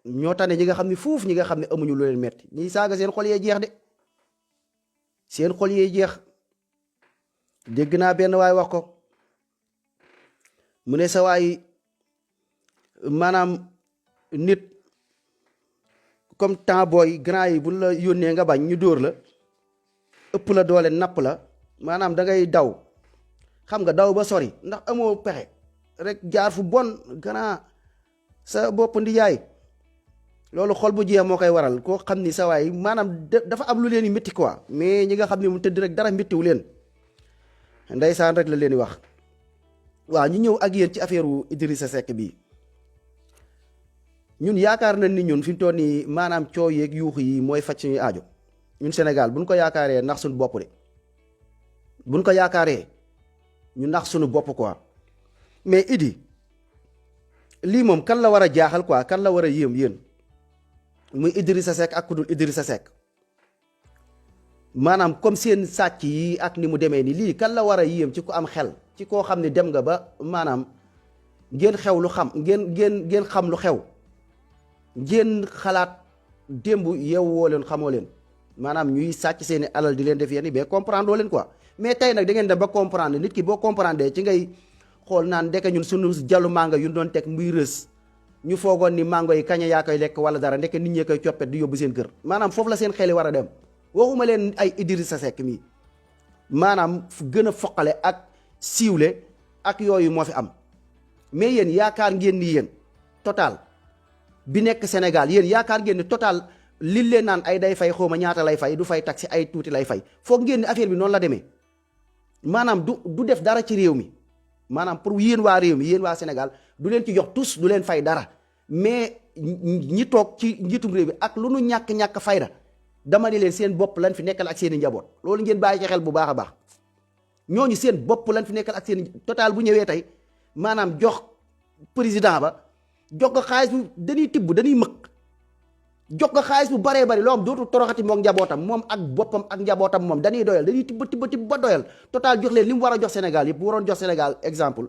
ñoo tane ñi nga xam ne fuuf ñi nga xam ne amuñu lu leen metti ñiy saaga seen xol yee jeex de seen xol yee jeex. dégg naa benn waay wax ko mu ne sa waay maanaam nit comme temps booy grand yi bu la yónnee nga bañ ñu dóor la ëpp la doole napp la maanaam da ngay daw xam nga daw ba sori ndax amoo pexe rek jaar fu bon grand sa bopp ndijaay loolu xol bu jeex moo koy waral koo xam ni sa waay maanaam dafa am lu leen di métti quoi mais ñi nga xam ne mu tëdd rek dara méttiwu leen ndeysaan rek la leen di wax. waaw ñu ñëw ak yéen ci affaire wu Idrissa Seck bii ñun yaakaar nañ ni ñun fi mu toll nii maanaam coow yeeg yuuxu yi mooy faj suñuy aajo ñun Sénégal buñ ko yaakaaree ndax suñu bopp de buñ ko yaakaaree ñu ndax suñu bopp quoi mais Idi lii moom kan la war a jaaxal quoi kan la war a yéem yéen muy Idrissa Seck ak ku dul Idrissa Seck maanaam comme seen sàcc yi ak ni mu demee ni lii kan la war a yéem ci ku am xel ci koo xam ne dem nga ba maanaam ngeen xew lu xam ngeen xam lu xew ngeen xalaat démb yeewoo leen xamoo leen maanaam ñuy sàcc seeni alal di leen def yenn mais comprendre leen quoi mais tey nag da ngeen dem ba comprendre nit ki boo comprendre ci ngay xool naan ndeke ñun sunu jallu mango yu doon teg muy rës ñu foogoon ni mango yi kaña yaa koy lekk wala dara ndeke nit ñee koy coppet di yóbbu seen kër maanaam foofu la seen xel yi war a dem waxuma leen ay Idrissa Seck mi maanaam gën a foqale ak siiwle ak yooyu moo fi am mais yéen yaakaar ngeen ni yéen Total bi nekk Sénégal yéen yaakaar ngeen ni Total li leen naan ay day fay xawma ñaata lay fay du fay taxi ay tuuti lay fay foog ngeen ni affaire bi noonu la demee maanaam du def dara ci réew mi maanaam pour yéen waa réew mi yéen waa Sénégal du leen ci jox tous du leen fay dara mais ñi toog ci njiitum réew bi ak lu nu ñàkk fayda dama ne leen seen bopp lan fi nekkal ak seen i njaboot loolu ngeen bàyyi ci xel bu baax a baax ñooñu seen bopp lan fi nekkal ak seen Total bu ñëwee tey maanaam jox président ba jox ko xaalis bu dañuy tibb dañuy mëq jox ko xaalis bu baree bari loo am dootul toroxati moom njabootam moom ak boppam ak njabootam moom dañuy doyal dañuy tibb ba doyal Total jox leen li mu war a jox Sénégal yëpp bu waroon jox Sénégal exemple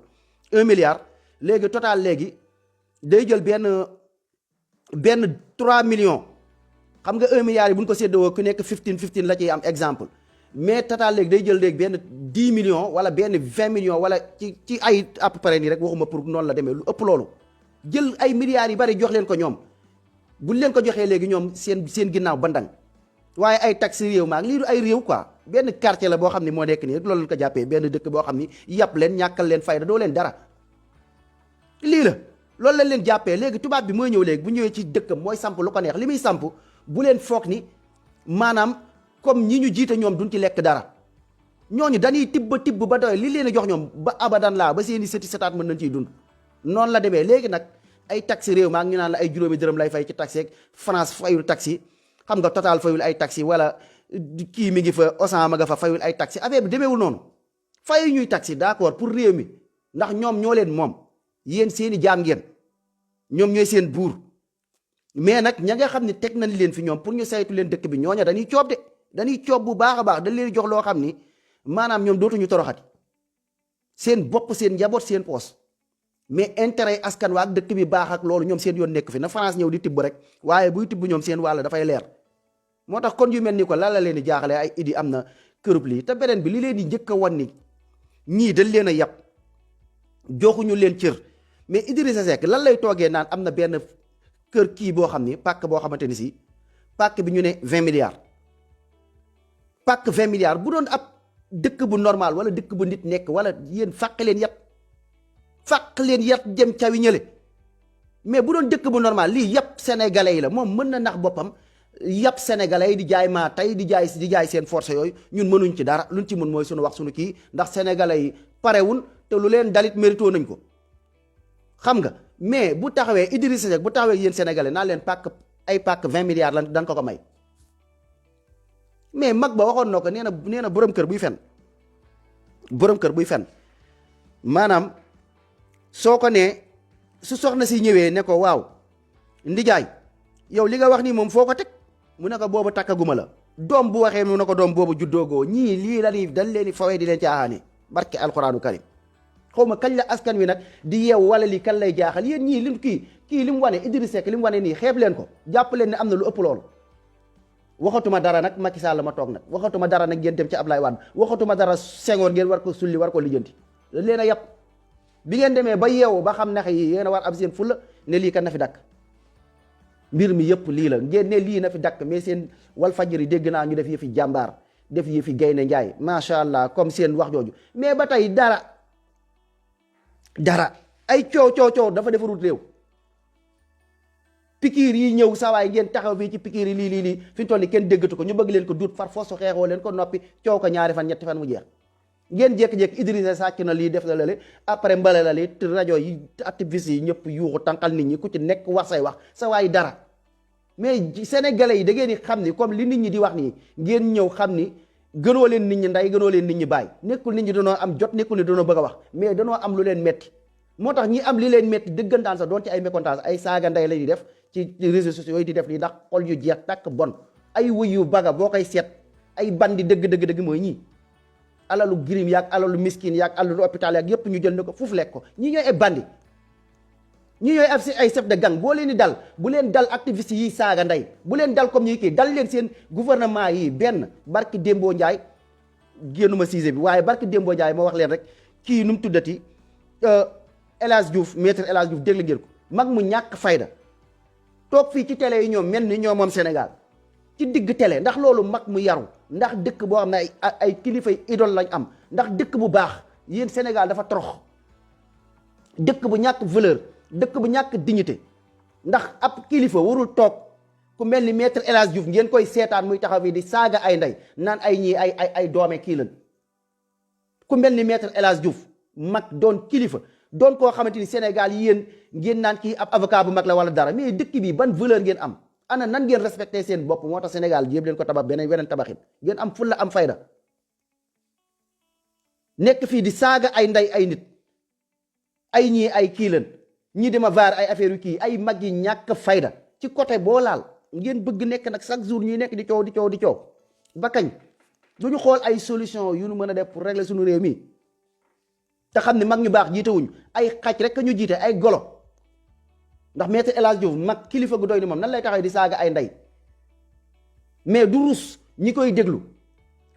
1 milliard léegi Total léegi day jël benn 3 millions xam nga 1 milliard yi bu ñu ko séddoo ku nekk 15 la ciy am exemple mais Total léegi day jël léegi benn 10 millions wala benn 20 millions wala ci ay à peu près nii rek waxuma pour noonu la demee lu ëpp loolu jël ay milliards yi bari jox leen ko ñoom buñ leen ko joxee léegi ñoom seen ginnaaw bandang waaye ay taxi réew maag lii du ay réew quoi benn quartier la boo xam ne moo nekk nii rek loolu leen ko jàppee benn dëkk boo xam ni yàpp leen ñàkkal leen fayda doo leen dara lii la loolu lañ leen jàppee léegi tubaab bi mooy ñëw léegi bu ñëwee ci dëkkam mooy samp lu ko neex li muy samp bu leen foog ni maanaam comme ñi ñu jiite ñoom duñ ci lekk dara ñooñu dañuy tibb ba doy li leen a jox ñoom ba abadan laa ba seeni sëti setaat mën nañ ciy dund noonu la demee léegi nag ay taxi réew maa ngi ñu naan la ay juróomi dërëm lay fay ci taxi ak France fayul taxi xam nga Total fayul ay taxi wala kii mi ngi fa Auchan ma nga fa fayul ay taxi affaire bi demeewul noonu fayu ñuy taxi d'accord pour réew mi ndax ñoom ñoo leen moom yéen seeni jaam ngeen ñoom ñooy seen buur mais nag ña nga xam ne teg nañ leen fi ñoom pour ñu saytu leen dëkk bi ñooña dañuy coob de dañuy coob bu baax a baax dañ leen jox loo xam ni maanaam ñoom dootuñu toroxati seen bopp seen njaboot seen poos mais intérêt askan waa ak dëkk bi baax ak loolu ñoom seen yoon nekk fi na France ñëw di tibb rek waaye buy tibb ñoom seen wàll dafay leer moo tax kon yu mel ni ko lan la leen di jaaxale ay idi am na kërub lii te beneen bi li leen di njëkk a wan ni ñii dañ leen a yàpp joxuñu leen cër mais Idrissa Seck lan lay toogee naan am na benn kër kii boo xam ni pàkk boo xamante ni si pàkk bi ñu ne 20 milliards pàkk 20 milliards bu doon ab dëkk bu normal wala dëkk bu nit nekk wala yéen fàq leen yat jëm cawi ñële mais bu doon dëkk bu normal lii yàpp sénégalais yi la moom mën na nax boppam yàpp sénégalais yi di jaay maa tey di jaay seen force yooyu ñun mënuñ ci dara luñ ci mën mooy suñu wax suñu kii ndax sénégalais yi parewun te lu leen dalit mérito nañ ko xam nga mais bu taxawee Idrissa Seck bu taxawee yéen sénégalais naa leen pàkk 20 milliards lan dañ ko may mais mag ba waxoon na ko nee na borom kër buy fen maanaam soo ko nee su soxna si ñëwee ne ko waaw ndijaay yow li nga wax nii moom foo ko teg mu ne ko boobu takkaguma la doom bu waxee mu ne ko doom boobu juddoogoo ñii lii la ni dañ leen di fawee di leen caaxaane barke alxuraanu karim xaw ma kañ la askan wi nag di yeew wala lii kan lay jaaxal yéen ñii lim kii li mu wane Idrissa Seck li mu wane nii xeeb leen ko jàpp leen ne am na lu ëpp loolu. waxatuma dara nag Macky Sall ma toog nag waxatuma dara nag ngeen dem ci Ablaye Wade waxatuma dara Senghor ngeen war ko sulli war ko lijjanti leen a yàpp bi ngeen demee ba yeewu ba xam nax yi yéen a war am seen fulla ne lii kan na fi dakk mbir mi yëpp lii la ngeen ne lii na fi dakk mais seen Walfadjri dégg naa ñu def yëfi jàmbaar def yëfi gaynde njaay macha allah comme seen wax jooju mais ba tey dara ay coow dafa defarut réew. pikiir yi ñëw sawaay ngeen taxaw fii ci pikiir yi lii fi ñu toll nii kenn déggatu ko ñu bëgg leen ko duut far fosu xeexoo leen ko noppi coow ko ñaari fan ñetti fan mu jeex ngeen jékki-jékki Idrissa sàcc na lii def la lale après mbale la li rajo yi activiste yi ñëpp yuuxu tànqal nit ñi ku ci nekk wax say wax sawaay dara mais sénégalais yi da ngeen di xam ni comme li nit ñi di wax nii ngeen ñëw xam ni gënoo leen nit ñi nday gënoo leen nit ñi bàyyi nekkul nit ñi danoo am jot nekkul ni danoo bëgg a wax mais danoo am lu leen metti moo tax ñi am li leen metti dëggantaan sax doon ci ay mécontenance ay saaga nday la ñuy def ci réseaux sociaux yi di def lii ndax xol yu jeex tàkk bon ay wuy yu baga boo koy seet ay bandi dëgg mooy ñii alalu girim yaag alalu miskin yaag alalu hôpital yaag yépp ñu jël ne ko fuuf lekk ko ñii ñooy ay bandi ñi ñooy af si ay chef de gang boo leen di dal bu leen dal activiste yi saaga ndey bu leen dal comme ñi kii dal leen seen gouvernement yi benn barki Dembo Ndiaye génnuma sujet bi waaye barki Dembo Ndiaye moo wax leen rek kii nu mu tuddati El Hadj Diouf maître El Hadj Diouf dégg ngeen ko mag mu ñàkk fayda toog fii ci télé yi ñoom mel ni ñoo moom Sénégal ci digg télé ndax loolu mag mu yaru ndax dëkk boo xam ne ay kilifay idole lañ am ndax dëkk bu baax yéen Sénégal dafa torox dëkk bu ñàkk valeur dëkk bu ñàkk dignité ndax ab kilifa warul toog ku mel ni maître El Hadj Diouf ngeen koy seetaan muy taxaw fii di saaga ay ndey naan ay ñii ay doome kii lañ ku mel ni maître El Hadj Diouf mag doon kilifa doon koo xamante ni Sénégal yéen ngeen naan kii ab avocat bu mag la wala dara mais dëkk bi ban valeur ngeen am ana nan ngeen respecté seen bopp moo tax Sénégal jéem leen ko tabax weneen tabaxin ngeen am fulla am fayda nekk fii di saaga ay ndey ay nit ay ñii ay kii leen ñii dama vaar ay affaire yu kii ay mag yi ñàkk fayda ci côté boo laal ngeen bëgg nekk nag chaque jour ñuy nekk di coow ba kañ du ñu xool ay solution yu nu mën a def pour régler suñu réew mi te xam ne mag ñu baax jiitewuñu ay xaj rek ñu jiite ay golo ndax maître El Hadj Diouf mag kilifa gu doy ni moom nan lay taxaw di saaga ay ndey mais du rus ñi koy déglu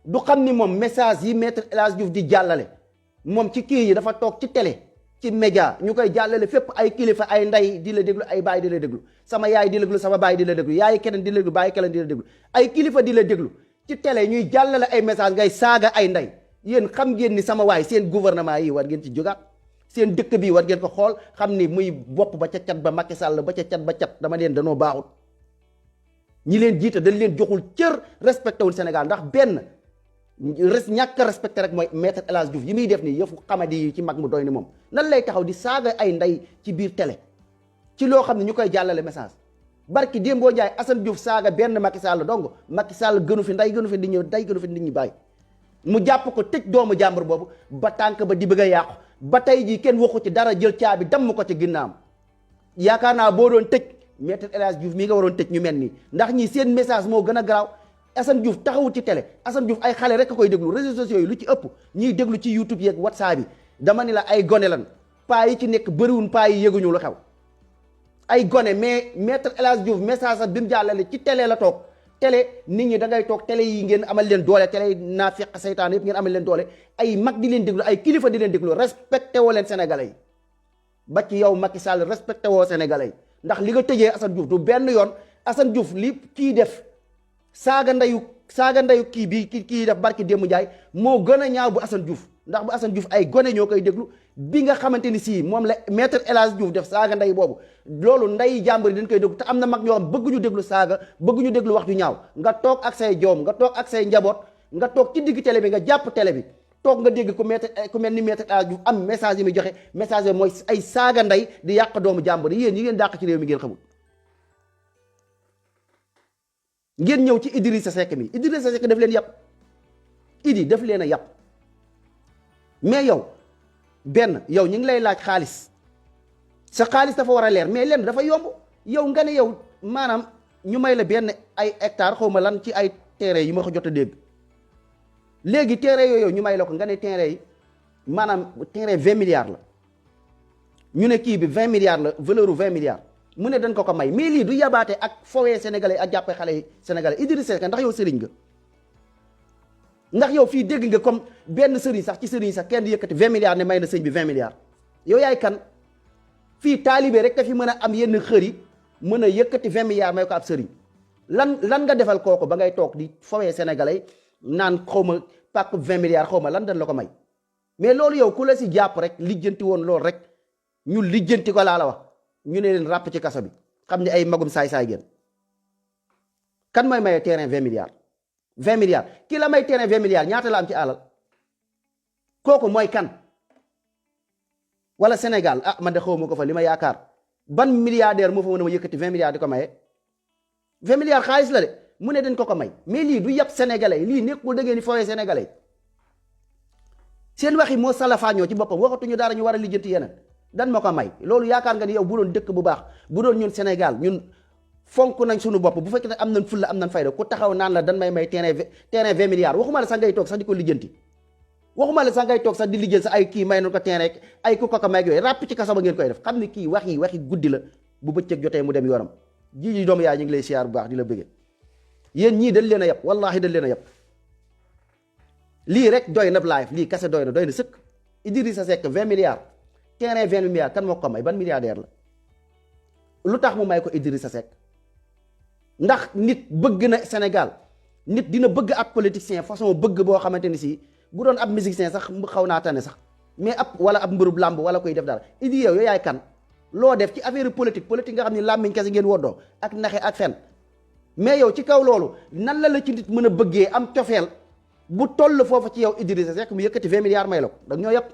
du xam ni moom message yi maître El Hadj Diouf di jàllale moom ci kii yi dafa toog ci télé ci média ñu koy jàllale fépp ay kilifa ay ndey di la déglu ay baay di la déglu sama yaay di la déglu sama baay di la déglu yaay keneen di la déglu baay keneen di la déglu ay kilifa di la déglu ci télé ñuy jàllale ay message ngay saaga ay ndey yéen xam ngeen ni sama waay seen gouvernement yi war ngeen ci jógaat seen dëkk bi war ngeen ko xool xam ni muy bopp ba ca cat ba Macky Sall ba ca cat ba cat dama leen danoo baaxul ñi leen jiite dañ leen joxul cër respecté wul Sénégal ndax benn ñàkk respecté rek mooy maître El Hadj Diouf yi muy def nii yëfu xamadi yi ci mag mu doy ni moom nan lay taxaw di saaga ay ndey ci biir télé ci loo xam ne ñu koy jàllale message barki Dembo Ndiaye Assane Diouf saaga benn Macky Sall donc Macky Sall gënu fi nday gënu fi nit ñi day gënu fi nit ñi bàyyi mu jàpp ko tëj doomu jàmbur boobu ba tànk ba di bëgg a yàqu ba tey jii kenn waxu ci dara jël caabi damm ko ci ginnaam yaakaar naa boo doon tëj maître El Hadj Diouf mii nga waroon tëj ñu mel nii ndax ñii seen message moo gën a garaaw Assane Diouf taxawut ci télé Assane Diouf ay xale rek a koy déglu réseaux sociaux yi lu ci ëpp ñiy déglu ci YouTube yeeg WhatsApp yi dama ni la ay gone lan paa yi ci nekk bëriwun paa yi yëguñu lu xew ay gone mais maître El Hadj Diouf message bi mu jàllale ci télé la toog télé nit ñi da ngay toog télé yi ngeen amal leen doole télé naa feq saytaan yëpp ngeen amal leen doole ay mag di leen déglu ay kilifa di leen déglu respecté woo leen sénégalais yi ba ci yow Macky Sall respecté woo sénégalais yi ndax li nga tëjee Assane Diouf du benn yoon Assane Diouf li kii def saaga ndeyu kii bi kii def barki Demba Ndiaye moo gën a ñaaw bu Assane Diouf ndax bu Assane Diouf ay gone ñoo koy déglu bi nga xamante ni sii moom la maître El Hadj Diouf def saaga ndey boobu loolu ndey jàmbur dañ koy déglu te am na mag ñoo xam bëgguñu déglu saaga bëgguñu déglu wax ju ñaaw nga toog ak say joom nga toog ak say njaboot nga toog ci digg télé bi nga jàpp télé bi toog nga dégg ku mel ni maître El Hadj Diouf am message yi muy joxe message yi mooy ay saaga ndey di yàq doomu jàmbur yéen ñi ngeen dàq ci réew mi ngeen xamul ngeen ñëw ci Idrissa Seck mi Idrissa Seck daf leen yàpp Idi daf leen a yàpp mais yow benn yow ñu ngi lay laaj xaalis sa xaalis dafa war a leer mais lenn dafa yomb yow nga ne yow maanaam ñu may la benn ay hectare xaw ma lan ci ay terrain yi ma ko jot a dégg léegi terrain yooyu ñu may la ko nga ne terrain yi maanaam terrain 20 milliards la ñu ne kii bi 20 milliards la valeur u 20 milliards mu ne dañ ko may mais lii du yabaate ak fowee sénégalais ak jàppee xale yi sénégalais Idrissa Seck ndax yow sëriñ nga ndax yow fii dégg nga comme benn sëriñ sax ci sëriñ sax kenn yëkkati 20 milliards ne may na sëñ bi 20 milliards yow yaay kan fii taalibe rek ka fi mën a am yenn xër yi mën a yëkkati 20 milliards may ko ab sëriñ lan nga defal kooku ba ngay toog di fowee sénégalais naan xaw ma pàkk 20 milliards xaw ma lan dañ la ko may mais loolu yow ku la si jàpp rek lijjanti woon loolu rek ñu lijjanti ko laa la wax ñu ne leen ràpp ci kaso bi xam ne ay magum saay-saay génn kan mooy maye terrain 20 milliards 20 milliards ki la may terrain 20 milliards ñaata la am ci alal kooku mooy kan wala Sénégal man de xaw ma ko fa li ma yaakaar ban milliardaire moo fa mën a ma yëkkati 20 milliards di ko maye 20 milliards xaalis la de mu ne dañ ko may mais lii du yàpp sénégalais lii nekkul da ngeen di fooyee sénégalais seen waxi moo salafaañoo ci boppam waxatuñu dara ñu war a lijjanti yeneen dan ma ko may loolu yaakaar nga ni yow bu doon dëkk bu baax bu doon ñun Sénégal ñun fonk nañ suñu bopp bu fekkee am nañ fulla am nañ fayda ku taxaw naan la dan may terrain 20 milliards waxuma la sax ngay toog sax di ko lijjanti waxuma la sax ngay toog sax di lijjanti sa ay kii may nañ ko terrain ay ku ko may ak yooyu ràpp ci kaso ba ngeen koy def xam ni kii waxi guddi la bu bëccëg jotee mu dem yoonam ji doomu yaay ñu ngi lay siyaar bu baax di la bëggee yéen ñii dañ leen a yàpp wallaahi dañ leen a yàpp lii rek doy na live lii kase doy na sëkk Idrissa Seck 20 milliards terrain 20 milliards kan moo ko may ban milliardaire la lu tax mu may ko Idrissa Seck ndax nit bëgg na Sénégal nit dina bëgg ab politicien façon bëgg boo xamante ni si bu doon ab musicien sax xaw naa tane sax mais ab wala ab mbërub làmb wala koy def dara Idi yow yaay kan loo def ci affaire politique nga xam ne làmmiñ kese ngeen woddoo ak naxe ak fen mais yow ci kaw loolu nan la ci nit mën a bëggee am cofeel bu toll foofu ci yow Idrissa Seck mu yëkkati 20 milliards may la ko dag ñoo yëpp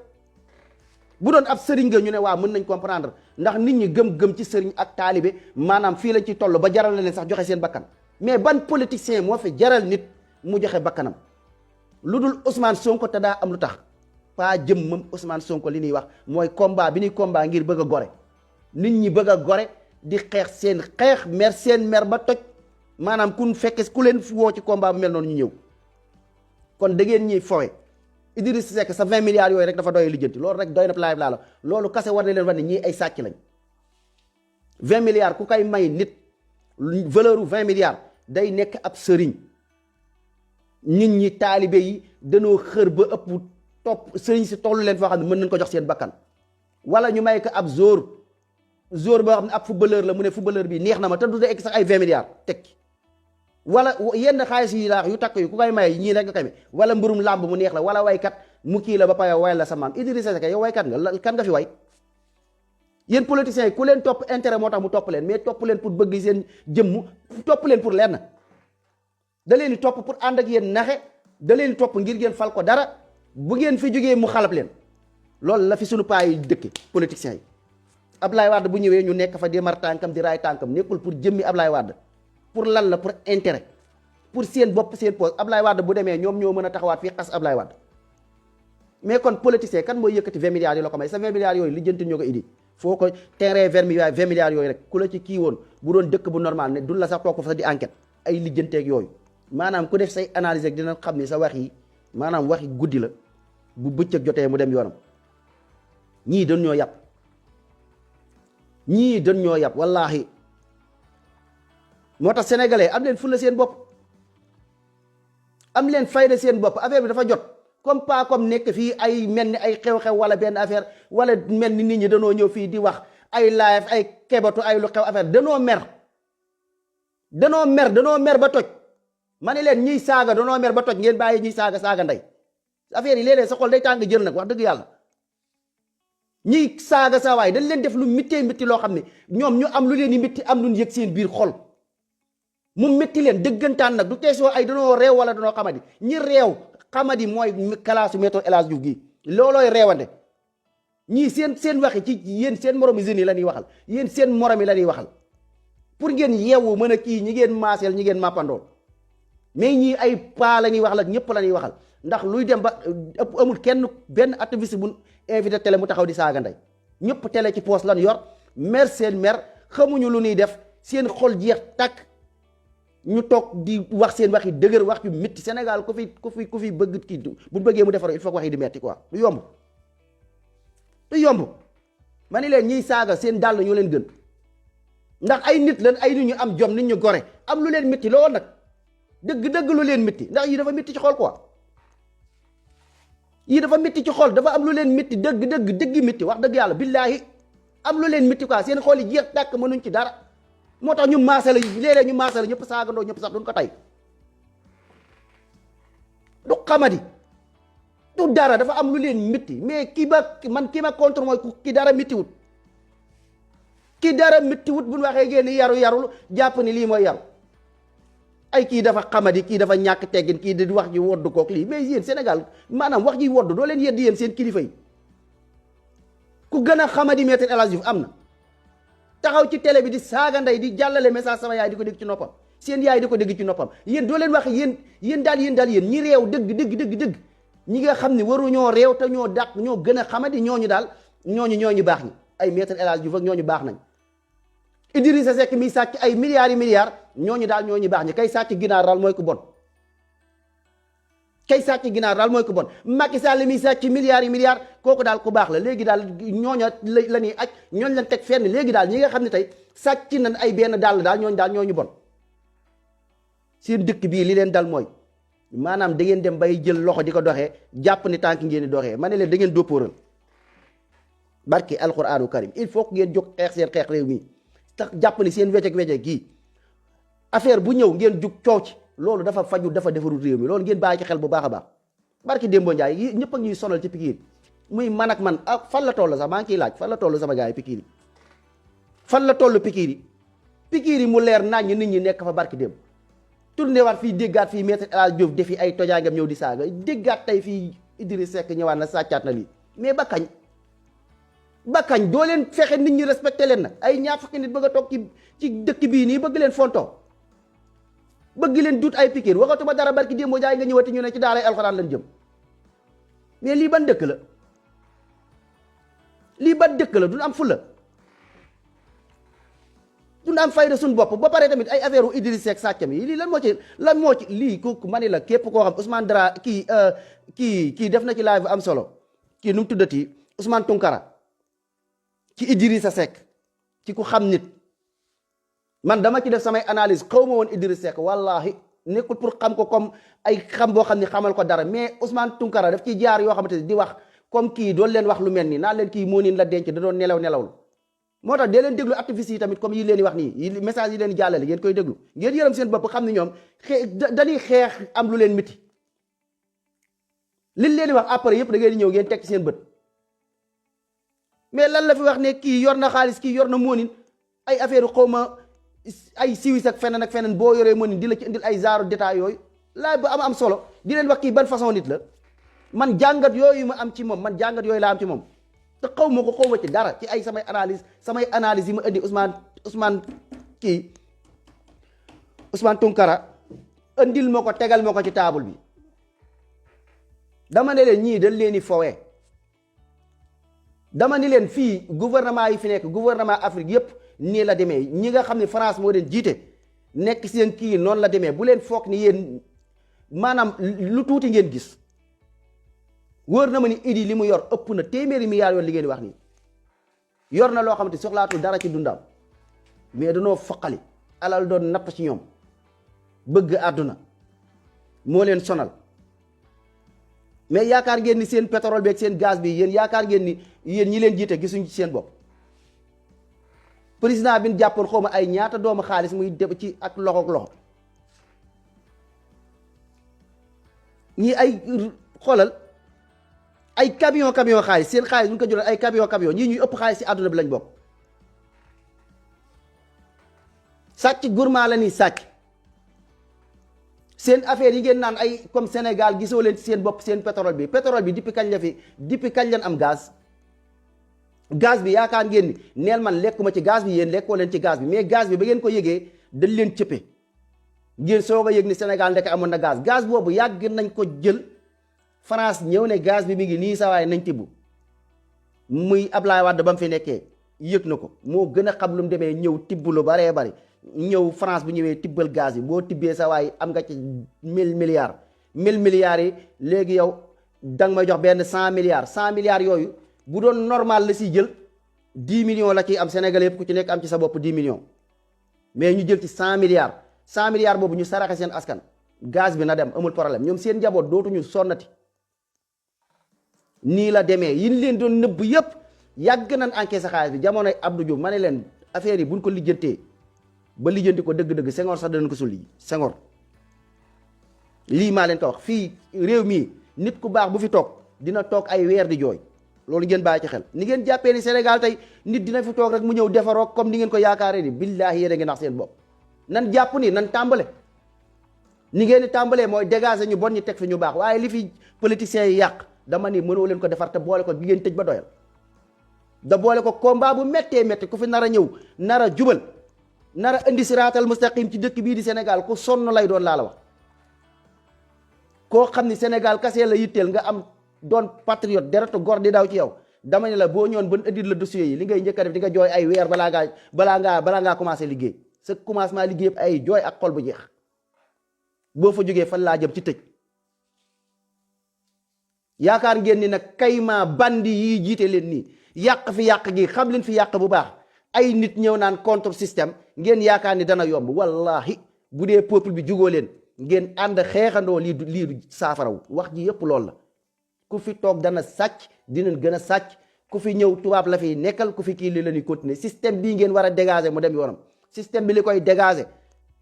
bu doon ab sëriñ nga ñu ne waaw mën nañ comprendre ndax nit ñi gëm-gëm ci sëriñ ak taalibe maanaam fii lañ ci toll ba jaral na leen sax joxe seen bakkan mais ban politicien moo fi jaral nit mu joxe bakkanam lu dul Ousmane Sonko te daa am lu tax pas jëm moom Ousmane Sonko li ñuy wax mooy combat bi ñuy combat ngir bëgg a gore nit ñi bëgg a gore di xeex seen mer ba toj maanaam kun fekke ku leen woo ci combat bu mel noonu ñu ñëw kon da ngeen ñuy fowe Idrissa Seck sa 20 milliards yooyu rek dafa doy lijjanti loolu rek doy na live laa la loolu kase war na leen wax ne ñii ay sàcc lañ 20 milliards ku koy may nit valeur u 20 milliards day nekk ab sëriñ nit ñi taalibe yi dañoo xër ba ëpp topp sëriñ si tollu leen foo xam ne mën nañ ko jox seen bakkan wala ñu may ko ab jour boo xam ne ab footballeur la mu ne footballeur bi neex na ma te du egg sax ay 20 milliards tekki wala yenn xaalis yi laax yu takk yu ku koy maye ñii rek nga koy wala mbirum làmb mu neex la wala waykat mu kii la ba pare way la sa maam Idrissa Seck yow waykat nga kan nga fi way yéen politiciens yi ku leen topp intérêt moo tax mu topp leen mais topp leen pour bëgg seen jëmm topp leen pour lenn da leen di topp pour ànd ak yéen naxe da leen di topp ngir ngeen fal ko dara bu ngeen fi jógee mu xalab leen loolu la fi sunu paa yi dëkke politiciens yi Ablaye Wade bu ñëwee ñu nekk fa di mar tànkam di raay tànkam nekkul pour jëmmi Ablaye Wade pour lan la pour intérêt pour seen bopp seen poste Ablaye Wade bu demee ñoom ñoo mën a taxawaat fii xas Ablaye Wade mais kon politicien kan mooy yëkkati 20 milliards yi la ko may sa 20 milliards yooyu lijjanti ñoo ko indi foo ko terrain 20 milliards yooyu rek ku la ci kii woon bu doon dëkk bu normal ne dun la sax toog ko fa di enquête ay lijjanteeg yooyu maanaam ku def say analyse rek dina xam ni sa wax yi maanaam waxi guddi la bu bëccëg jotee mu dem yoonam ñii dañ ñoo yàpp wallaahi moo tax sénégalais am leen fulla seen bopp am leen fayda seen bopp affaire bi dafa jot comme nekk fii ay mel ni ay xew-xew wala benn affaire wala mel ni nit ñi danoo ñëw fii di wax ay live ay kebatu ay lu xew affaire danoo mer ba toj ma ne leen ñiy saaga danoo mer ba toj ngeen bàyyi ñiy saaga ndey affaire yi léeg-léeg sa xol day tàng jër nag wax dëgg yàlla ñiy saaga saa waay dañ leen def lu mittee loo xam ne ñoom ñu am lu leen di mitti am lu ñu yëg seen biir xol mu métti leen dëggantaan nag du question ay danoo réew wala danoo xamadi ñi réew xamadi mooy kalaasu méthode El Hadj Diouf gi loolooy réewande ñii seen waxi ci yéen seen moromi jeunes yi la ñuy waxal yéen seen morom yi la ñuy waxal pour ngeen yeewu mën a kii ñi ngeen maaseel ñi ngeen màppandool mais ñii ay paa la ñuy waxal ak ñëpp la ñuy waxal ndax luy dem ba ëpp amul kenn benn activiste bu invité télé mu taxaw di saaga ndey ñëpp télé ci poos lan yor mer seen mer xamuñu lu ñuy def seen xol jeex takk ñu toog di wax seen wax yi dëgër wax yu métti Sénégal ku fi bëgg kii bu bëggee mu defar il faut wax yi di metti quoi lu yomb du yomb. ma ni leen ñiy saaga seen dàll ñoo leen gën ndax ay nit lan ay nit ñu am jom nit ñu gore am lu leen métti lool nag dëgg lu leen métti ndax yii dafa métti ci xol quoi yii dafa métti ci xol dafa am lu leen métti dëgg métti wax dëgg yàlla billaahi am lu leen métti quoi seen xol yi jeex tàkk mënuñ ci dara moo tax ñu maasale léeg-léeg ñu maasale ñëpp saagandoo ñëpp sax duñ ko tey du xamadi du dara dafa am lu leen métti mais ki ma contre mooy ki dara méttiwut ki dara méttiwut bu ñu waxee génn yarul jàpp ni lii mooy yaru ay kii dafa xamadi kii dafa ñàkk teggin kii di wax ji wodd kook lii mais yéen Sénégal maanaam wax ji wodd doo leen yedd yéen seen kilifa yi ku gën a xamadi Maître El Hadji Diouf am na taxaw ci télé bi di saaga ndey di jàllale message sama yaay di ko dégg ci noppam seen yaay di ko dégg ci noppam yéen doo leen wax yéen daal yéen ñi réew dëgg ñi nga xam ne waruñoo réew te ñoo dàq ñoo gën a xamadi ñooñu daal ñooñu baax ñi ay Maître El Hadji Diouf ak ñooñu baax nañ Idrissa Seck mi sàcc ay milliards ñooñu daal ñooñu baax ñi kay sàcc ginaar daal mooy ko bon kay sàcc ginaar daal mooy ko bon Macky Sall mi sàcc milliards kooku daal ku baax la léegi daal ñooña la ñuy aj ñooñ lañ teg fenn léegi daal ñi nga xam ne tey sàcc nañ ay benn daal ñooñu bon seen dëkk bii li leen dal mooy maanaam da ngeen dem bay jël loxo di ko doxee jàpp ni tànk ngeen di doxee ma ne leen da ngeen dóppóoral barki alquranu karim il faut que ngeen jóg xeex seen xeex réew mi tax jàpp ni seen weceg gii affaire bu ñëw ngeen jug coow ci loolu dafa faju dafa defarul réew mi loolu ngeen bàyyi ci xel bu baax a baax barki Dembo Ndiaye yi ñëpp a ñuy sonal ci pikiir muy man ak man ah fan la toll sax maa ngi ciy laaj fan la toll sama gars yi pikiir yi fan la toll pikiir yi mu leer naññ nit ñi nekk fa barki démb tourné waat fii déggaat fii Maître El Hadji Diouf defi ay tojaangam ñëw di saaga déggaat tey fii Idrissa Seck ñëwaat na sàccaat na lii mais ba kañ doo leen fexe nit ñi respecté leen nag ay ñaar fukki nit bëgg a toog ci dëkk bii nii bëgg leen fontoo bëgg leen dut ay pikiir waxatuma dara barki démboo jaay nga ñëwati ñu ne ci daaray alxuraan lañ jëm mais lii ban dëkk la duñ am fulla duñ am fayda suñ bopp ba pare tamit ay affaire u Idrissa Seck sàccam yi lii lan moo ci lii ku ma ni la képp koo xam Ousmane Dara kii def na ci live am solo kii nu mu tuddati Ousmane Tounkara ci Idrissa Seck ci ku xam nit man dama ci def samay analyse xaw ma woon Idrissa Seck wallahi nekkul pour xam ko comme ay xam boo xam ne xamal ko dara mais Ousmane Tounkara daf ci jaar yoo xamante ne di wax comme kii doon leen wax lu mel nii naan leen kii moo niin la denc da doon nelawul moo tax dee leen déglu activistes yi tamit comme yi leen di wax nii yi message yi leen di jàllale ngeen koy déglu ngeen yërëm seen bopp xam ne ñoom dañuy xeex am lu leen miti liñ leen di wax après yëpp da ngeen di ñëw ngeen teg ci seen bët mais lan la fi wax ne kii yor na xaalis kii yor na moonin ay affaire xawma ay siwis ak feneen boo yoree moonin di la ci indil ay genre détails yooyu laaj ba am solo di leen wax kii ban façon nit la man jàngat yooyu ma am ci moom man jàngat yooyu laa am ci moom te xaw ma ci dara ci ay samay analyse yi ma indi Ousmane Tounkara indil ma ko tegal ma ko ci table bi dama ne leen ñii dañ leen di fowee dama ni leen fii gouvernement yi fi nekk gouvernement Afrique yépp nii la demee ñi nga xam ne France moo leen jiite nekk seen kii noonu la demee bu leen foog ni yéen maanaam lu tuuti ngeen gis wóor na ma ni Idi li mu yor ëpp na téeméeri milliards yoon li ngeen di wax nii yor na loo xamante soxlaatul dara ci dundam mais danoo foqali alal doon napp ci ñoom bëgg àdduna moo leen sonal mais yaakaar ngeen ni seen pétrole beeg seen gaz bi yéen yaakaar ngeen ni yéen ñi leen jiite gisuñ ci seen bopp président bi ñu jàppoon xaw ma ay ñaata doomu xaalis muy def ci ak loxo ñii ay xoolal ay camion xaalis seen xaalis bu ñu ko jëloon ay camion ñii ñuy ëpp xaalis ci àdduna bi lañ bokk sàcc gourmand la ni sàcc seen affaire yi ngeen naan ay comme Sénégal gisoo leen ci seen bopp seen pétrole bi depuis kañ lañ am gaz bi yaakaar ngeen ni neel man lekkuma ci gaz bi yéen lekkoo leen ci gaz bi mais gaz bi ba ngeen ko yëgee dañ leen cëppe ngeen soog a yëg ni Sénégal ndeke amoon na gaz boobu yàgg nañ ko jël France ñëw ne gaz bi mi ngi nii sawaay nañ tibb muy Ablaye Wade ba mu fi nekkee yëg na ko moo gën a xam lu mu demee ñëw tibb lu baree bari ñëw France bu ñëwee tibbal gaz yi boo tibbee sawaay am nga ci 1000 milliards yi léegi yow danga may jox benn 100 milliards yooyu bu doon normal la siy jël 10 millions la ciy am Sénégal yëpp ku ci nekk am ci sa bopp 10 millions mais ñu jël ci 100 milliards 100 milliards boobu ñu saraxe seen askan gaz bi na dem amul problème ñoom seen njaboot dootuñu sonnati nii la demee yi ñu leen doon nëbb yëpp yàgg nañ encaissé xaalis bi jamonoy Abdou Diouf ma ne leen affaire yi buñ ko lijjantee ba lijjanti ko dëgg-dëgg Senghor sax danañ ko sulli Senghor lii maa leen ko wax fii réew mii nit ku baax bu fi toog dina toog ay weer di jooy loolu ngeen bàyyi ci xel ni ngeen jàppee ni Sénégal tey nit dina fi toog rek mu ñëw defaroo comme ni ngeen ko yaakaaree ni billaahi yéen a ngi nax seen bopp nan jàpp ni nan tàmbale ni ngeen di tàmbalee mooy dégager ñu bon ñi teg fi ñu baax waaye li fi politiciens yi yàq dama ni mënoo leen ko defar te boole ko bi ngeen tëj ba doyal da boole ko combat bu méttee métti ku fi nar a ñëw nar a jubal nar a indi siraatal mustaqim ci dëkk bii di Sénégal ku sonn lay doon laa la wax koo xam ni Sénégal kase la yitteel nga am doon patriote deretu gor di daw ci yow dama ne la boo ñëwoon ban indil la dossier yi li ngay njëkk a def di nga jooy ay weer balaa ngaa commencé liggéey sa commencement liggéey yëpp ay jooy ak xol bu jeex boo fa jógee fan laa jëm ci tëj yaakaar ngeen ni nag kayma bandi yi jiite leen nii yàq fi yàq gi xam leen fi yàq bu baax ay nit ñëw naan contre système ngeen yaakaar ni dana yomb wallahi bu dee peuple bi jugoo leen ngeen ànd xeexandoo lii du saafaraw wax ji yëpp loolu la ku fi toog dana sàcc dinañ gën a sàcc ku fi ñëw tubaab la fiy nekkal ku fi kii li la ñuy continuer système bii ngeen war a dégager mu dem yoonam système bi li koy dégager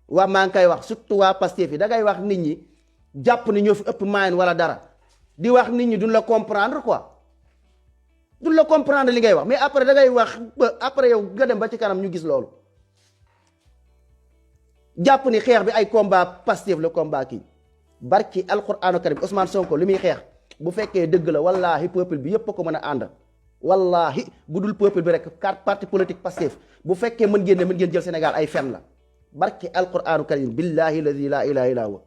waa maa ngi koy wax surtout waa Pastef yi da ngay wax nit ñi jàpp ni ñoo fi ëpp moyen wala dara di wax nit ñi duñ la comprendre quoi duñ la comprendre li ngay wax mais après da ngay wax après yow nga dem ba ci kanam ñu gis loolu jàpp ni xeex bi ay combat Pastef la combat kii barki alquranu karim Ousmane Sonko li muy xeex bu fekkee dëgg la wallahi peuple bi yëpp a ko mën a ànd wallahi bu dul peuple bi rek carte parti politique Pastef bu fekkee mën ngeen jël Sénégal ay fen la barki alquranu karim billahi alladi la ilaha illa huwa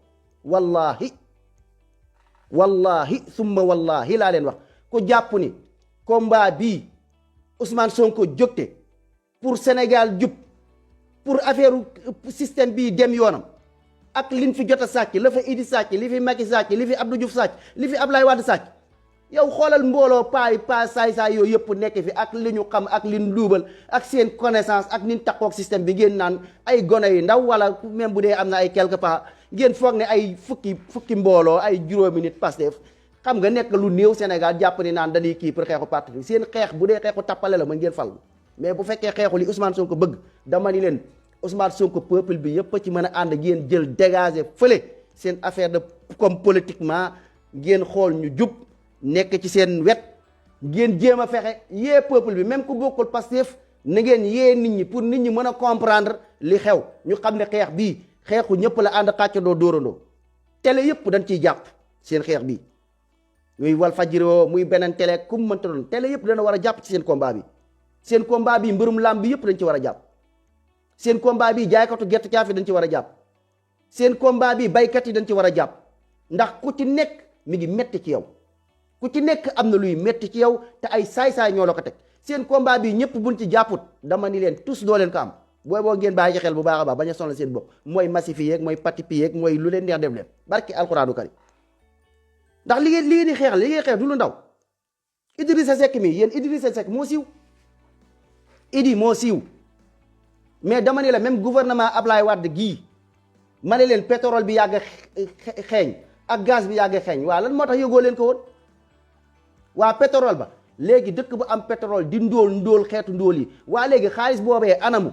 wallahi summa wallahi laa leen wax ku jàpp ni combat bii Ousmane Sonko jógte pour Sénégal jub pour affaire système bii dem yoonam ak liñ fi jot a sàcc la fa Idi sàcc li fi Macky sàcc li fi Abdou Diouf sàcc li fi Ablaye Wade sàcc yow xoolal mbooloo paa saay-saay yooyu yëpp nekk fi ak li ñu xam ak liñ luubal ak seen connaissance ak niñ takkook système bi ngeen naan ay gone yu ndaw wala même bu dee am na ay quelque part ngeen foog ne ay fukki mbooloo ay juróomi nit Pastef xam nga nekk lu néew Sénégal jàpp ni naan dañuy kii pour xeexu parti bi seen xeex bu dee xeexu tappale la mën ngeen fal mais bu fekkee xeexu li Ousmane Sonko bëgg dama ni leen Ousmane Sonko peuple bi yëpp a ci mën a ànd ngeen jël dégager fële seen affaire de comme politiquement ngeen xool ñu jub nekk ci seen wet ngeen jéem a fexe yee peuple bi même ku bokkul Pastef na ngeen yee nit ñi pour nit ñi mën a comprendre li xew ñu xam ne xeex bii xeexu ñëpp la ànd xàccandoo dóorandoo télé yëpp dañ ciy jàpp seen xeex bii muy Walfadjri muy beneen télé ku mu mënta doon télé yëpp dana war a jàpp ci seen combat bi seen combat bi mbërum làmb bi yëpp dañ ci war a jàpp seen combat bi jaaykatu gerte caaf yi dañ ci war a jàpp seen combat bi baykat yi dañ ci war a jàpp ndax ku ci nekk mi ngi metti ci yow ku ci nekk am na luy metti ci yow te ay saay-saay ñoo la ko teg seen combat bi ñëpp buñ ci jàpput dama ni leen tous doo leen ko am booy boo ngeen bàyyi ci xel bu baax a baax bañ a sonal seen bopp mooy massif yeeg mooy pati pi yeeg mooy lu leen neex def leen barki alxuraanu kari ndax li ngeen di xeex li ngeen xeex du lu ndaw Idrissa Seck mi yéen Idrissa Seck moo siiw Idi moo siiw mais dama ne la même gouvernement Ablaye Wade gii ma ne leen pétrole bi yàgg xeeñ ak gaz bi yàgg xeeñ waa lan moo tax yëgoo leen ko woon waa pétrole ba léegi dëkk bu am pétrole di ndóol xeetu ndóol yi waa léegi xaalis boobee anamu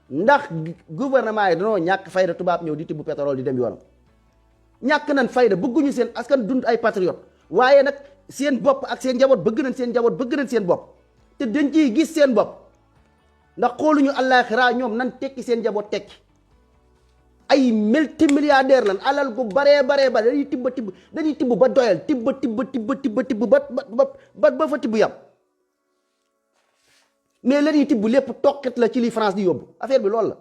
ndax gouvernement yi danoo ñàkk fayda tubaab ñëw di tibb pétrole di dem yoonam ñàkk nañ fayda bëgguñu seen askan dund ay patriote waaye nag seen bopp ak seen njaboot bëgg nañ seen njaboot bëgg nañ seen bopp te dañ ciy gis seen bopp ndax xooluñu àllaaxira ñoom nan tekki seen njaboot tekki ay multimilliardaire lan alal gu baree dañuy tibb ba doyal tibb ba fa tibb yam mais la ñuy tibb lépp toqit la ci li France di yóbbu affaire bi loolu la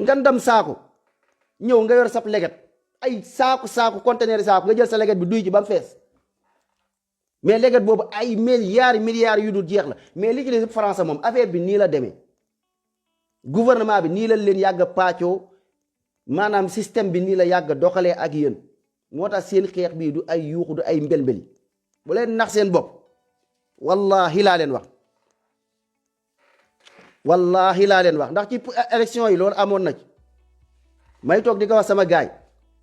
nga ndam saako ñëw nga yor sab leget ay saako conteneur saako nga jël sa leget bi duy ci ba mu fees mais leget boobu ay milliards yu dul jeex la mais li ci des France moom affaire bi nii la demee gouvernement bi nii la leen yàgg a pàccoo maanaam système bi nii la yàgg a doxalee ak yéen moo tax seen xeex bii du ay yuuxu du ay mbelmbeli bu leen nax seen bopp wallahi laa leen wax wallahi laa leen wax ndax ci élection yi loolu amoon na ci may toog di ko wax sama gaay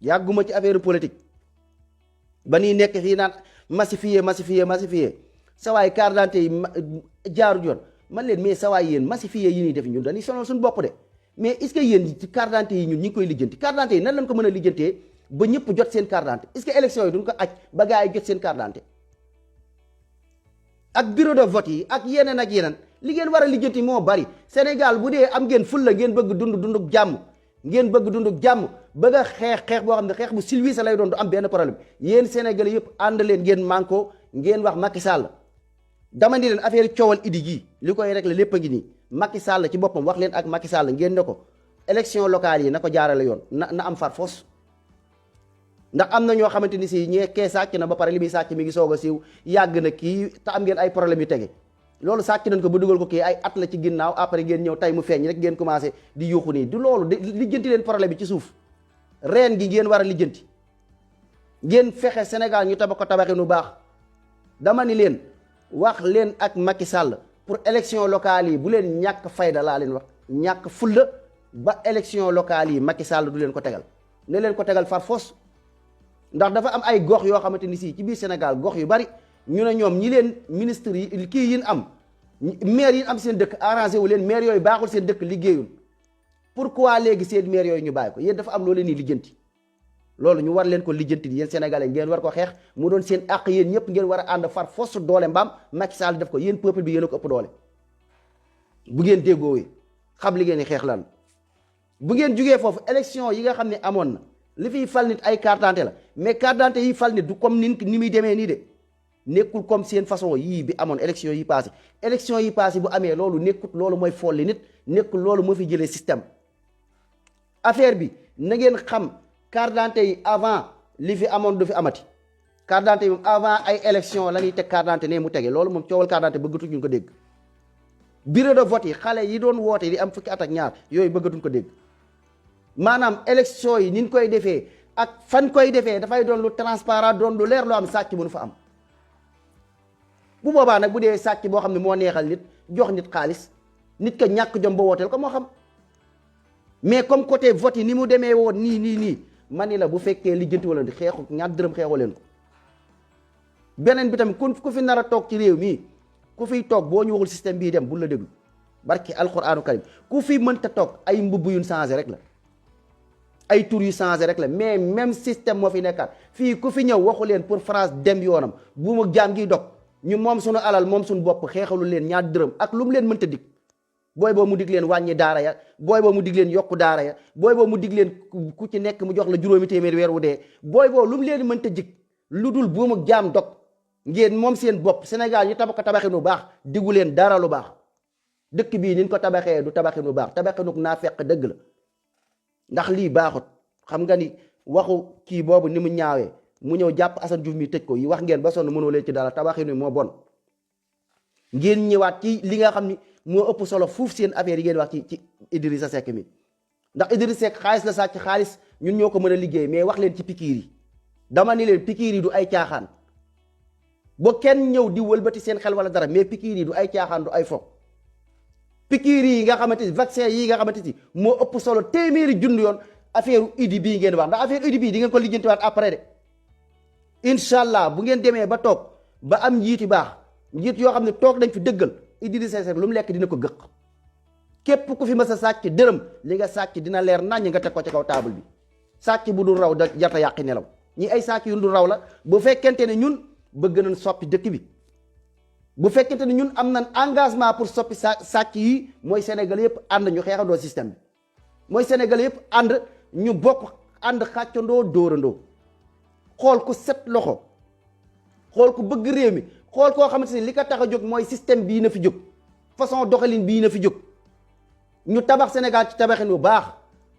yàgguma ci affaire politique ba nii nekk fii naan massifier sa waay carte d'identité yi jaarut yoon man leen mais sa waay yéen massifier yi ñuy def ñun dañuy sonal suñu bopp de mais est-ce que yéen ci carte d'identité yi ñun ñi ngi koy lijjanti carte d'identité yi nan lañ ko mën a lijjantee ba ñëpp jot seen carte d'identité est-ce que élection yi duñ ko aj ba gars yi jot seen carte d'identité ak bureau de vote yi ak yeneen li ngeen war a lijjanti moo bari Sénégal bu dee am ngeen fulla ngeen bëgg dunduk jàmm bëgg a xeex boo xam ne xeex bu silvissé lay doon du am benn problème yéen Sénégalais yëpp ànd leen ngeen manko ngeen wax Macky Sall dama ni leen affaire coowal idi gi li koy régler lépp a ngi nii Macky Sall ci boppam wax leen ak Macky Sall ngeen ne ko élection locale yi na ko jaarale yoon na am far foos ndax am na ñoo xamante ni si ñee kee sàcc na ba pare li muy sàcc mi ngi soog a siiw yàgg na kii te am ngeen ay problème yu tege loolu sàcc nañ ko ba dugal ko kii ay at la ci ginnaaw après ngeen ñëw tey mu feeñ rek ngeen commencé di yuuxu nii du loolu lijjanti leen problème bi ci suuf reen gi ngeen war a lijjanti ngeen fexe Sénégal ñu tabax ko tabaxi nu baax dama ni leen wax leen ak Macky Sall pour élection locale yi bu leen ñàkk fayda laa leen wax ñàkk fulla ba élection locale yi Macky Sall du leen ko tegal ne leen ko tegal far foos ndax dafa am ay gox yoo xamante ni si ci biir Sénégal gox yu bari ñu ne ñoom ñi leen ministre yi kii yin am maire yi am seen dëkk arrangé wu leen maire yooyu baaxul seen dëkk liggéeyul pourquoi léegi seen maire yooyu ñu bàyyi ko yéen dafa am loo leen ni lijjanti loolu ñu war leen ko lijjanti yéen sénégalais ngeen war ko xeex mu doon seen àq yéen ñëpp ngeen war a ànd far fos doole mbaam Macky Sall def ko yéen peuple bi yéen a ko ëpp doole bu ngeen déggoowee xam li ngeen di xeex lan bu ngeen jugee foofu élection yi nga xam ne amoon na li fiy fal nit ay carte d'identité la mais carte d'identité yi fal nit du comme ni muy demee nii de nekkul comme seen façon yii bi amoon élection yi passé bu amee loolu nekkut loolu mooy folli nit nekkul loolu moo fi jëlee système affaire bi na ngeen xam carte d'identité yi avant li fi amoon du fi amati carte d'identité yi moom avant ay élection la ñuy teg carte d'identité ne mu tege loolu moom coowal carte d'identité bëggatuñ ñu ko dégg bureau de vote yi xale yi doon woote di am fukki at ak ñaar yooyu bëggatuñ ko dégg maanaam élection yi ni ñu koy defee ak fan koy defee dafay doon lu transparent doon lu leer loo am sàcc mënu fa am bu boobaa nag bu dee sàcc boo xam ne moo neexal nit jox nit xaalis nit ka ñàkk jom ba wooteel ko moo xam mais comme côté vote yi ni mu demee woon nii ma ni la bu fekkee lijjanti wala di xeexu ñaar dërëm xeexu leen ko beneen bi tamit ku fi nar a toog ci réew mii ku fiy toog boo ñu waxul système bii dem bul la déglu barki alquranu karim ku fi mënta toog ay mbubb yu changé rek la ay tur yu changé rek la mais même système moo fi nekkaat fii ku fi ñëw waxu leen pour France dem yoonam bu mu jaam gi dog ñu moom suñu alal moom suñu bopp xeexalu leen ñaar dërëm ak lu mu leen mënta dig booy boo mu dig leen wàññi daara ya booy boo mu dig leen yokku daara ya booy boo mu dig leen ku ci nekk mu jox la juróomi téeméer weer wu dee booy boo lu mu leen mënta jig lu dul buum ak jaam dog ngeen moom seen bopp Sénégal ñu tabax ko tabaxin bu baax diggu leen dara lu baax dëkk bii niñ ko tabaxee du tabaxin bu baax tabaxinuk naa fekk dëgg la ndax lii baaxut xam nga ni waxu kii boobu ni mu ñaawee mu ñëw jàpp Assane Diouf mi tëj ko yi wax ngeen ba sonn mënoo leen ci dara tabaxin moo bon ngeen ñëwaat ci li nga xam ni moo ëpp solo fuuf seen affaire yi ngeen wax ci Idrissa Seck mi ndax Idrissa Seck xaalis la sàcc xaalis ñun ñoo ko mën a liggéey mais wax leen ci pikiir yi dama ni leen pikiir yi du ay caaxaan ba kenn ñëw di wëlbati seen xel wala dara mais pikiir yi du ay caaxaan du ay fo pikiir yi nga xamante ni vaccin yi nga xamante ni moo ëpp solo téeméeri junni yoon affaire idi bii ngeen wax ndax affaire idi bii di ngeen ko lijjantiwaat après de incha allah bu ngeen demee ba toog ba am njiiti baax njiit yoo xam ne toog dañ fi dëggal Idrissa Seck lu mu lekk dina ko gëq képp ku fi mës a sàcc dërëm li nga sàcc dina leer naññ nga teg ko ci kaw table bi sàcc bu dul raw da jarta yàqi nelaw ñi ay sàcc yu dul raw la bu fekkente ne ñun bëgg nañ soppi dëkk bi bu fekkente ne ñun am nañ engagement pour soppi sàcc yi mooy Sénégal yëpp ànd ñu xeexandoo système bi mooy Sénégal yëpp ànd ñu bokk ànd xàccandoo dóorandoo xool ku set loxo xool ku bëgg réew mi xool koo xamante ni li ko tax a jóg mooy système bii na fi jóg façon doxalin bii na fi jóg ñu tabax Sénégal ci tabaxin bu baax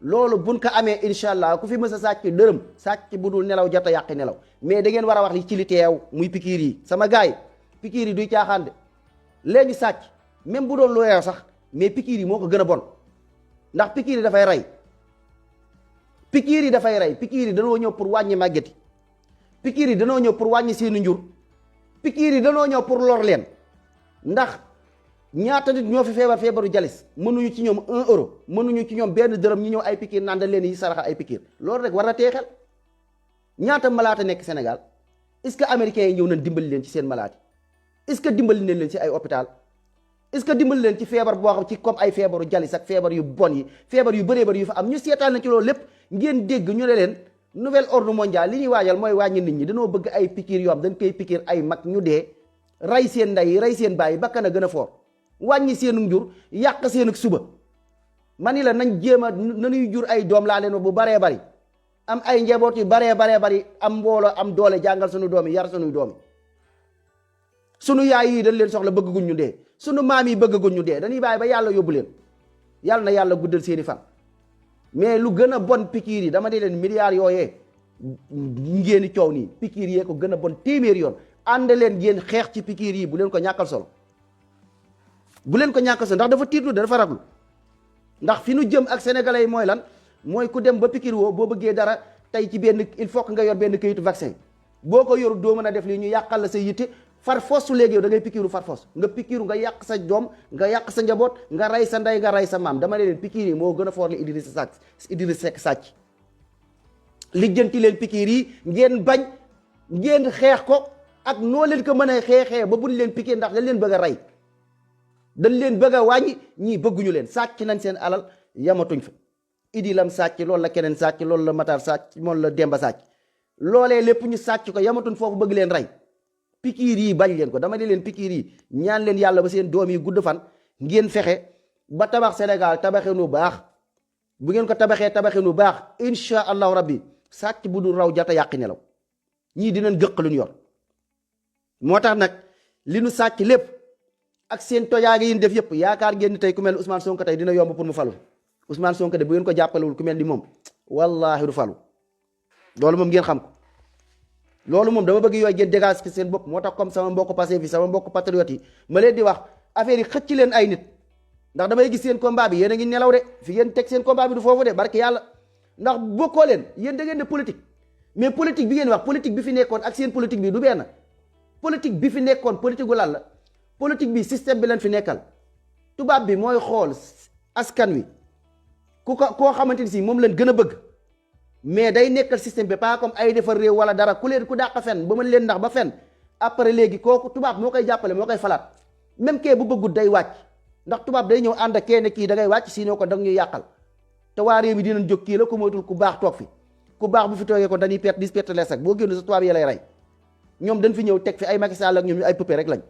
loolu buñ ko amee incha allah ku fi mës a sàcc dërëm sàcc bu dul nelaw jota yàqi nelaw mais da ngeen war a wax li ci li teew muy pikiir yi sama gars yi pikiir yi duy caaxaan de léegi sàcc même bu doon lu yeew sax mais pikiir yi moo ko gën a bon ndax pikiir yi dafay rey pikiir yi danoo ñëw pour wàññi màggeti pikiir yi danoo ñëw pour wàññi seeni njur pikiir yi danoo ñëw pour lor leen ndax ñaata nit ñoo fi feebaru jalis mënuñu ci ñoom 1 euro mënuñu ci ñoom benn dërëm ñu ñëw ay pikiir naan da leen yi saraxa ay pikiir loolu rek war na tee xel ñaata malaata nekk Sénégal est-ce que américains yi ñëw nañ dimbali leen ci seen malaati est-ce que dimbali nañ leen ci ay hôpital est-ce que dimbali leen ci feebar boo xam ci comme ay feebaru jalis ak feebar yu bon yi feebar yu bëree bëri yu fa am ñu seetaan na ci loolu lépp ngeen dégg ñu ne leen nouvel ordre mondial li ñuy waajal mooy wàññi nit ñi dañoo bëgg ay pikiir yoo xam dañ koy pikiir ay mag ñu dee rey seen ndey rey seen baay bakkan a gën a foor wàññi seenu njur yàq seen suba ma ni la nañ jéem a nañuy jur ay doom laa leen bu baree bari am ay njaboot yu baree bari am mbooloo am doole jàngal sunu doom yi yar sunuy doom yi sunu yaay yi dañ leen soxla bëgguñ ñu dee sunu maam yi bëgguñ ñu dee dañuy bàyyi ba yàlla yóbbu leen yàlla na yàlla guddal seeni fan mais lu gën a bon pikiir yi dama di leen milliards yooyee ngeen coow nii pikiir yee ko gën a bon téeméer yoon ànd leen ngeen xeex ci pikiir yi bu leen ko ñàkkal solo bu leen ko ñàkkal solo ndax dafa tiitlu dafa raglu ndax fi nu jëm ak sénégalais yi mooy lan mooy ku dem ba pikiir woo boo bëggee dara tey ci benn il faut que nga yor benn kayitu vaccin boo ko yoru doo mën a def lii ñu yàqal la sa yitte far fos su léegi yow da ngay pikiiru far fos nga pikiiru nga yàq sa doom nga yàq sa njaboot nga rey sa ndey nga rey sa maam dama ne leen pikiir yi moo gën a foor li Idrissa Seck sàcc lijjanti leen pikiir yi ngeen bañ ngeen xeex ko ak noo leen ko mën a xeexee ba buñ leen pikiir ndax dañ leen bëgg a rey dañ leen bëgg a wàññi ñii bëgguñu leen sàcc nañ seen alal yamatuñ fa Idi lam sàcc loolu la keneen sàcc loolu la Matar sàcc moom la Demba sàcc loolee lépp ñu sàcc ko yamatuñ foofu bëgg leen rey pikiir yi bañ leen ko dama di leen pikiir yi ñaan leen yàlla ba seen doom yi gudd fan ngeen fexe ba tabax Sénégal tabaxee nu baax bu ngeen ko tabaxee nu baax incha allahu rabbi sàcc bu dul raw jata yàqi nelaw ñii dinañ gëq lu ñu yor moo tax nag li nu sàcc lépp ak seen tojaage yi ñu def yëpp yaakaar ngeen ni tey ku mel ni Ousmane Sonko tey dina yomb pour mu falu Ousmane Sonko de bu ngeen ko jàppalewul ku mel ni moom wallaahi du falu loolu moom ngeen xam ko loolu moom dama bëgg yooyu ngeen dégage seen bopp moo tax comme sama mbokk passé fi sama mbokk patriote yi ma leen di wax affaire yi xëcc leen ay nit ndax damay gis seen combat bi yéen a ngi nelaw de fi ngeen teg seen combat bi du foofu de barke yàlla ndax bokkoo leen yéen da ngeen ne politique mais politique bi ngeen wax politique bi fi nekkoon ak seen politique bi du benn politique bi fi nekkoon politique gu lan la politique bi système bi leen fi nekkal tubaab bi mooy xool askan wi ku ko koo xamante ni si moom leen gën a bëgg mais day nekkal système bi pas comme ay defar réew wala dara ku leen ku dàq fen ba mën leen ndax ba fen après léegi kooku tubaab moo koy jàppale moo koy falaat même kee bu bëggut day wàcc ndax tubaab day ñëw ànd ak kenn kii da ngay wàcc sinon ko da ñuy yàqal te waa réew mi dinañ jóg kii la ko moytul ku baax toog fi ku baax bu fi toogee ko dañuy perte les ak boo génn sa tubaab yi lay rey ñoom dañ fi ñëw teg fi ay Macky Sall ak ñoom ay pëppe rek lañ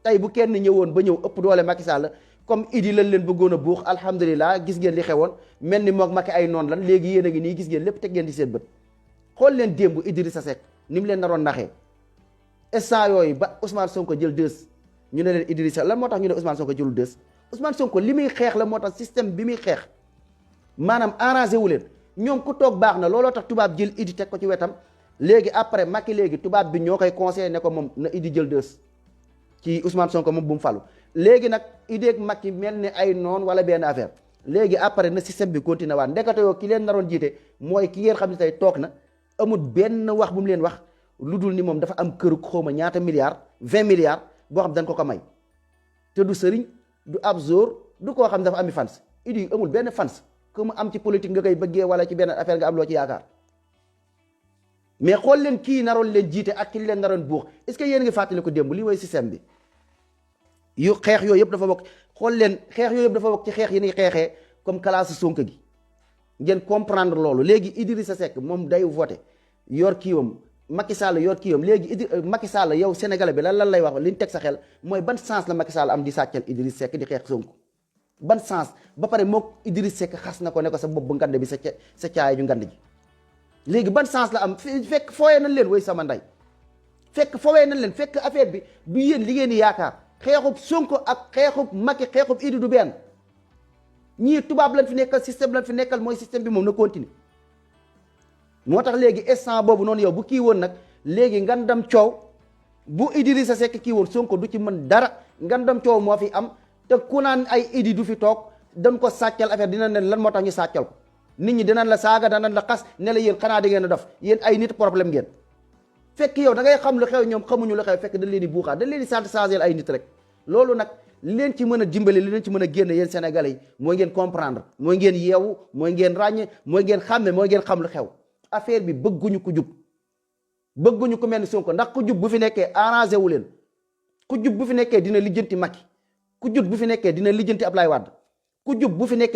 tey bu kenn ñëwoon ba ñëw ëpp doole Macky Sall comme Idi lañ leen bëggoon a buux alhamdulilah gis ngeen li xewoon mel ni moog Macky ay noonu lan léegi yéen a ngi nii gis ngeen lépp teg ngeen di seen bët xool leen démb Idrissa Seck ni mu leen naroon naxee instant yooyu ba Ousmane Sonko jël dës ñu ne leen Idrissa lan moo tax ñu ne Ousmane Sonko jëlul dës Ousmane Sonko li muy xeex la moo tax système bi muy xeex maanaam arrangé wu leen ñoom ku toog baax na looloo tax tubaab jël Idi teg ko ci wetam léegi après Macky léegi tubaab bi ñoo koy conseillé ne ko moom na Idi jël dës ci Ousmane Sonko moom bu mu falu léegi nag Idi ak Macky mel ni ay noon wala benn affaire léegi après na système bi continué waat ndekete yoo ki leen naroon jiite mooy ki ngeen xam ne tey toog na amul benn wax bu mu leen wax lu dul ni moom dafa am këru xawma ñaata milliards 20 milliards boo xam dañ ko may te du sëriñ du ab zóor du koo xam dafa ami fans Idi amul benn fans que mu am ci politique nga koy bëggee wala ci benn affaire nga am loo ci yaakaar mais xool leen kii naroon leen jiite ak ki leen naroon buux est-ce que yéen ngi fàttali ko démb lii mooy système bi yu xeex yooyu yëpp dafa bokk xool leen xeex yooyu yëpp dafa bokk ci xeex yi ñuy xeexee comme classe Sonko gi ngeen comprendre loolu léegi Idrissa Seck moom day voté yor kiiwam Macky Sall yor kiiwam léegi Macky Sall yow sénégalais bi lan lay wax li ñu teg sa xel mooy ban sens la Macky Sall am di sàccal Idrissa Seck di xeex Sonko ban sens ba pare mook Idrissa Seck xas na ko ne ko sa bopp bu ngand bi sa caay ju ngand ji léegi ban sens la am fekk fooyee nañ leen woy sama nday fekk fooyee nañ leen fekk affaire bi du yéen li ngeen di yaakaar xeexub Sonko ak xeexub Macky xeexub Idi du benn ñii tubaab lañ fi nekkal système lañ fi nekkal mooy système bi moom na continue moo tax léegi instant boobu noonu yow bu kii woon nag léegi ngandam coow bu Idrissa Seck kii woon Sonko du ci mën dara ngandam coow moo fi am te ku naan ay Idi du fi toog dañ ko sàccal affaire dina ne lan moo tax ñu sàccal ko nit ñi dinañ la saaga danañ la xas ne la yéen xanaa da ngeen a dof yéen ay nit problème ngeen fekk yow da ngay xam lu xew ñoom xamuñu lu xew fekk dañ leen di buuxaat dañ leen di sant changer ay nit rek loolu nag li leen ci mën a dimbali li leen ci mën a génne yéen sénégalais yi mooy ngeen comprendre mooy ngeen yeewu mooy ngeen ràññe mooy ngeen xàmme mooy ngeen xam lu xew affaire bi bëgguñu ko jub bëgguñu ko mel ni Sonko ndax ku jub bu fi nekkee arrangé wu leen ku jub bu fi nekkee dina lijjanti Macky ku jub bu fi nekkee dina lijjanti Ablaye Wade ku jub bu fi nekkee